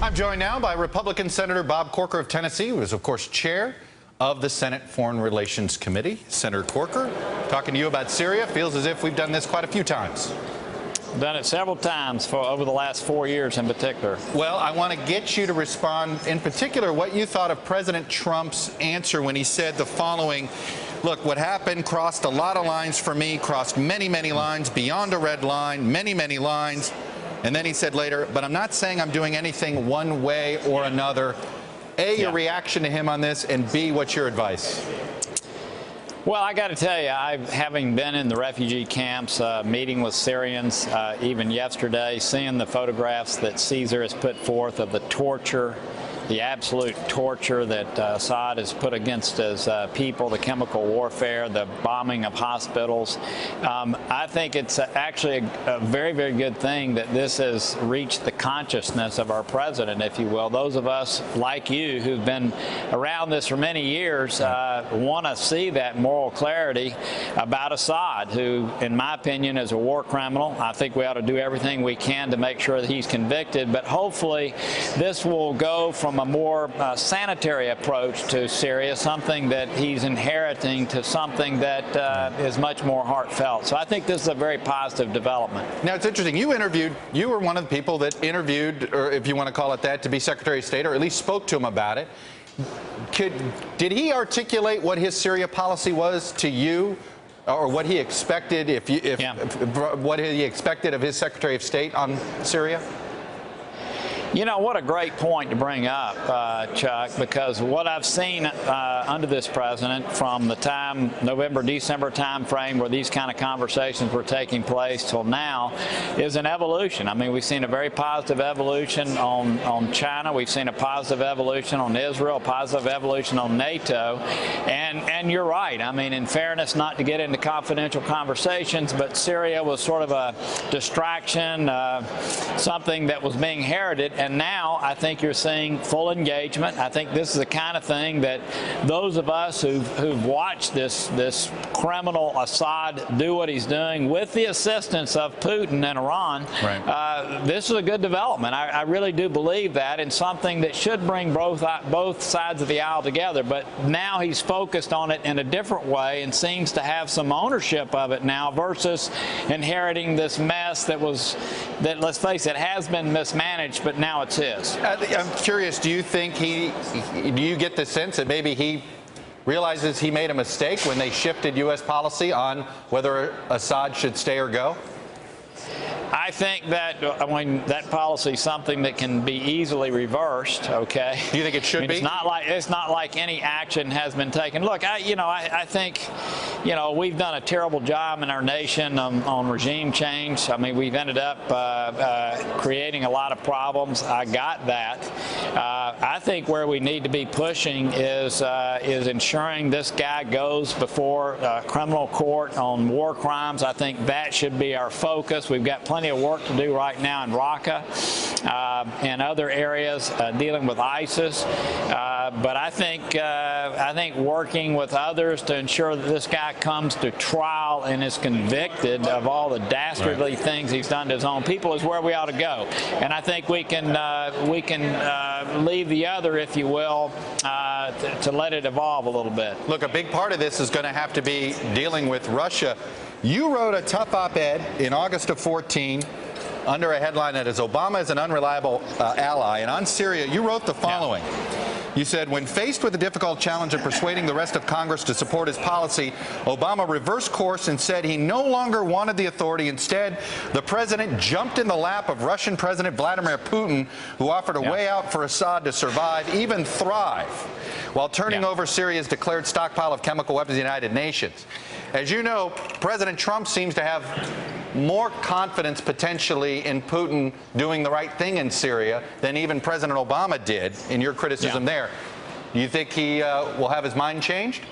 I'm joined now by Republican Senator Bob Corker of Tennessee, who is, of course, chair of the Senate Foreign Relations Committee. Senator Corker, talking to you about Syria. Feels as if we've done this quite a few times. Done it several times over the last 4 years in particular. Well, I want to get you to respond, in particular, what you thought of President Trump's answer when he said the following. Look, what happened crossed a lot of lines for me, crossed many, many lines, beyond a red line, many, many lines. And then he said later, but I'm not saying I'm doing anything one way or another. A, your reaction to him on this, and B, what's your advice? Well, I got to tell you, having been in the refugee camps, meeting with Syrians, even yesterday, seeing the photographs that Caesar has put forth of the torture, the absolute torture that Assad has put against his people, the chemical warfare, the bombing of hospitals. I think it's actually a very, very good thing that this has reached the consciousness of our president, if you will. Those of us like you who've been around this for many years want to see that moral clarity about Assad, who, in my opinion, is a war criminal. I think we ought to do everything we can to make sure that he's convicted, but hopefully this will go from a more sanitary approach to Syria, something that he's inheriting, to something that is much more heartfelt. So I think this is a very positive development. Now, it's interesting. You were one of the people that interviewed, or if you want to call it that, to be Secretary of State, or at least spoke to him about it. Did he articulate what his Syria policy was to you, or what he expected what he expected of his Secretary of State on Syria? You know, what a great point to bring up, Chuck, because what I've seen under this president from the time, November, December time frame where these kind of conversations were taking place till now is an evolution. I mean, we've seen a very positive evolution on China. We've seen a positive evolution on Israel, a positive evolution on NATO. And you're right. I mean, in fairness, not to get into confidential conversations, but Syria was sort of a distraction, something that was being heralded. And now I think you're seeing full engagement. I think this is the kind of thing that those of us who've watched this criminal Assad do what he's doing with the assistance of Putin and Iran, this is a good development. I really do believe that, and something that should bring both sides of the aisle together. But now he's focused on it in a different way and seems to have some ownership of it now versus inheriting this mess that, let's face it, has been mismanaged, but now it's his. I'm curious, do you think do you get the sense that maybe he realizes he made a mistake when they shifted U.S. policy on whether Assad should stay or go? I think that that policy is something that can be easily reversed. Okay. Do you think it should be? It's not like any action has been taken. Look, I think, we've done a terrible job in our nation on regime change. I mean, we've ended up creating a lot of problems. I got that. I think where we need to be pushing is ensuring this guy goes before criminal court on war crimes. I think that should be our focus. We've got plenty of work to do right now in Raqqa and other areas dealing with ISIS. But I think working with others to ensure that this guy comes to trial and is convicted of all the dastardly things he's done to his own people is where we ought to go. And I think we can leave the other, if you will, to let it evolve a little bit. Look, a big part of this is going to have to be dealing with Russia. You wrote a tough op-ed in August of 2014 under a headline that is Obama is an unreliable ally. And on Syria, you wrote the following. You said, when faced with the difficult challenge of persuading the rest of Congress to support his policy, Obama reversed course and said he no longer wanted the authority. Instead, the president jumped in the lap of Russian President Vladimir Putin, who offered a way out for Assad to survive, even thrive, while turning over Syria's declared stockpile of chemical weapons to the United Nations. As you know, President Trump seems to have more confidence potentially in Putin doing the right thing in Syria than even President Obama did, in your criticism there. Do you think he will have his mind changed?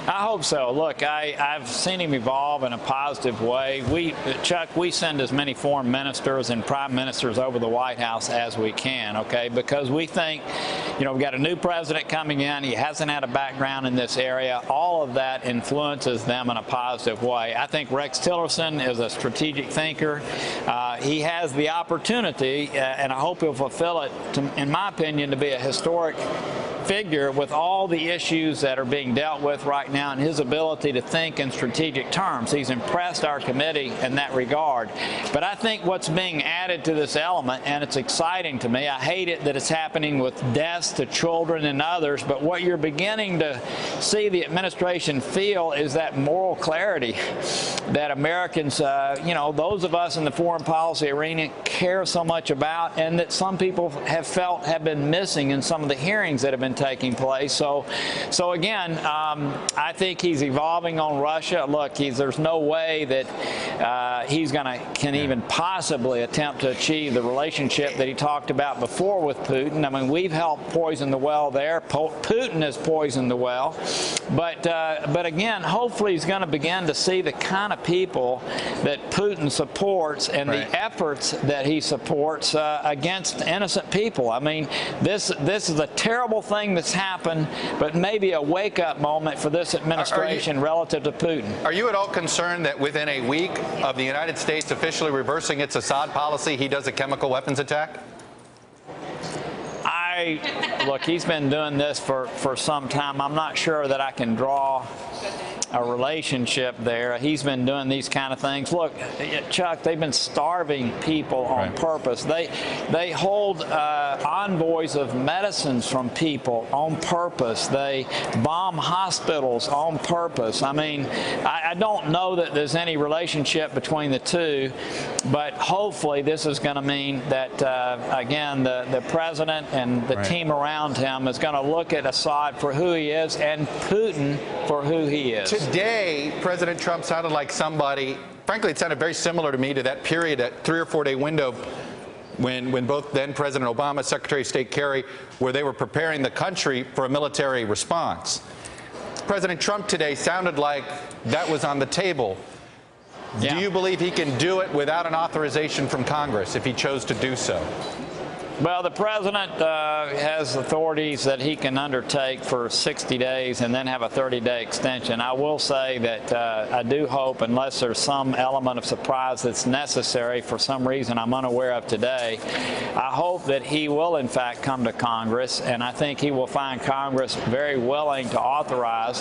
I hope so. Look, I've seen him evolve in a positive way. Chuck, we send as many foreign ministers and prime ministers over the White House as we can, okay? Because we think, we've got a new president coming in. He hasn't had a background in this area. All of that influences them in a positive way. I think Rex Tillerson is a strategic thinker. He has the opportunity, and I hope he'll fulfill it, in my opinion, to be a historic figure with all the issues that are being dealt with right now and his ability to think in strategic terms. He's impressed our committee in that regard. But I think what's being added to this element, and it's exciting to me, I hate it that it's happening with deaths to children and others, but what you're beginning to see the administration feel is that moral clarity that Americans, those of us in the foreign policy arena care so much about, and that some people have felt have been missing in some of the hearings that have been taking place. So again, I think he's evolving on Russia. Look, there's no way that he's can even possibly attempt to achieve the relationship that he talked about before with Putin. I mean, we've helped poison the well there. Putin has poisoned the well. But again, hopefully he's going to begin to see the kind of people that Putin supports and the efforts that he supports against innocent people. I mean, this is a terrible thing that's happened, but maybe a wake-up moment for this administration relative to Putin. Are you at all concerned that within a week of the United States officially reversing its Assad policy, he does a chemical weapons attack? Look, he's been doing this for some time. I'm not sure that I can draw a relationship there. He's been doing these kind of things. Look, Chuck, they've been starving people on purpose. They hold envoys of medicines from people on purpose. They bomb hospitals on purpose. I mean, I don't know that there's any relationship between the two, but hopefully this is going to mean that, again, the president and the team around him is going to look at Assad for who he is and Putin for who he is. Today, President Trump sounded like somebody, frankly, it sounded very similar to me to that period, that 3 or 4 day window when both then President Obama, Secretary of State Kerry, where they were preparing the country for a military response. President Trump today sounded like that was on the table. Do you believe he can do it without an authorization from Congress if he chose to do so? Well, the president has authorities that he can undertake for 60 days and then have a 30-day extension. I will say that I do hope, unless there's some element of surprise that's necessary for some reason I'm unaware of today, I hope that he will, in fact, come to Congress, and I think he will find Congress very willing to authorize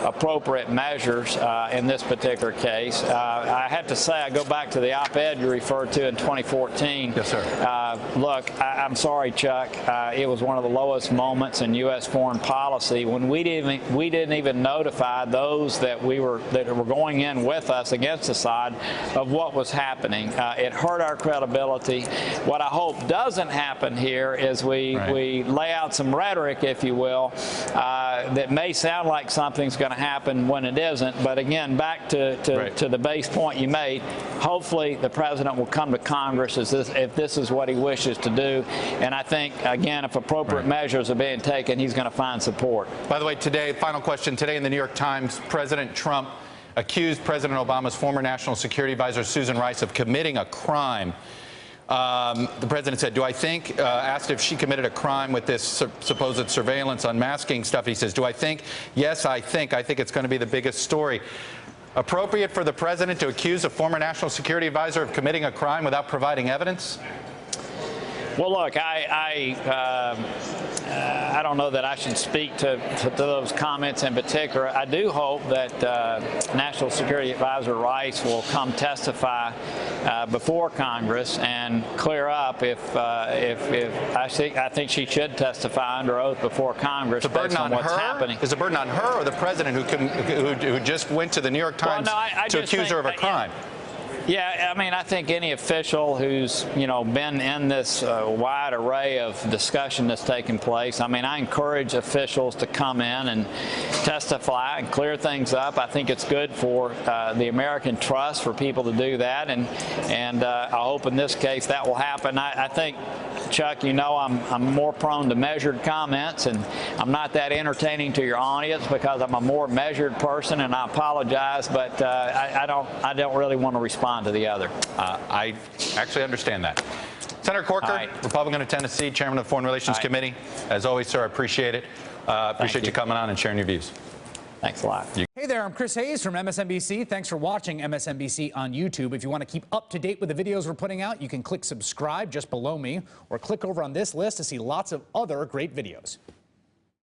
appropriate measures in this particular case. I have to say, I go back to the op-ed you referred to in 2014. Yes, sir. Look, I'm sorry, Chuck. It was one of the lowest moments in U.S. foreign policy when we didn't even notify those that were going in with us against Assad of what was happening. It hurt our credibility. What I hope doesn't happen here is we lay out some rhetoric, if you will, that may sound like something's going to happen when it isn't. But again, back to the base point you made, hopefully the president will come to Congress if this is what he wishes to do. And I think, again, if appropriate measures are being taken, he's going to find support. By the way, today, final question, today in the New York Times, President Trump accused President Obama's former National Security Advisor, Susan Rice, of committing a crime. The president said, asked if she committed a crime with this supposed surveillance, unmasking stuff. He says, do I think? Yes, I think it's going to be the biggest story. Appropriate for the president to accuse a former National Security Advisor of committing a crime without providing evidence? Well, look, I don't know that I should speak to those comments in particular. I do hope that National Security Advisor Rice will come testify before Congress and clear up if I think she should testify under oath before Congress based on what's happening. Is the burden on her or the president who just went to the New York Times to accuse her of a crime? Yeah, I mean, I think any official who's, been in this wide array of discussion that's taking place, I mean, I encourage officials to come in and testify and clear things up. I think it's good for the American trust for people to do that, and I hope in this case that will happen. I think Chuck, you know I'm more prone to measured comments, and I'm not that entertaining to your audience because I'm a more measured person, and I apologize, but I don't really want to respond to the other. I actually understand that. Senator Corker, Right. Republican of Tennessee, Chairman of the Foreign Relations Right. Committee. As always, sir, I appreciate it. Appreciate you coming on and sharing your views. Thanks a lot. Hey there, I'm Chris Hayes from MSNBC. Thanks for watching MSNBC on YouTube. If you want to keep up to date with the videos we're putting out, you can click subscribe just below me or click over on this list to see lots of other great videos.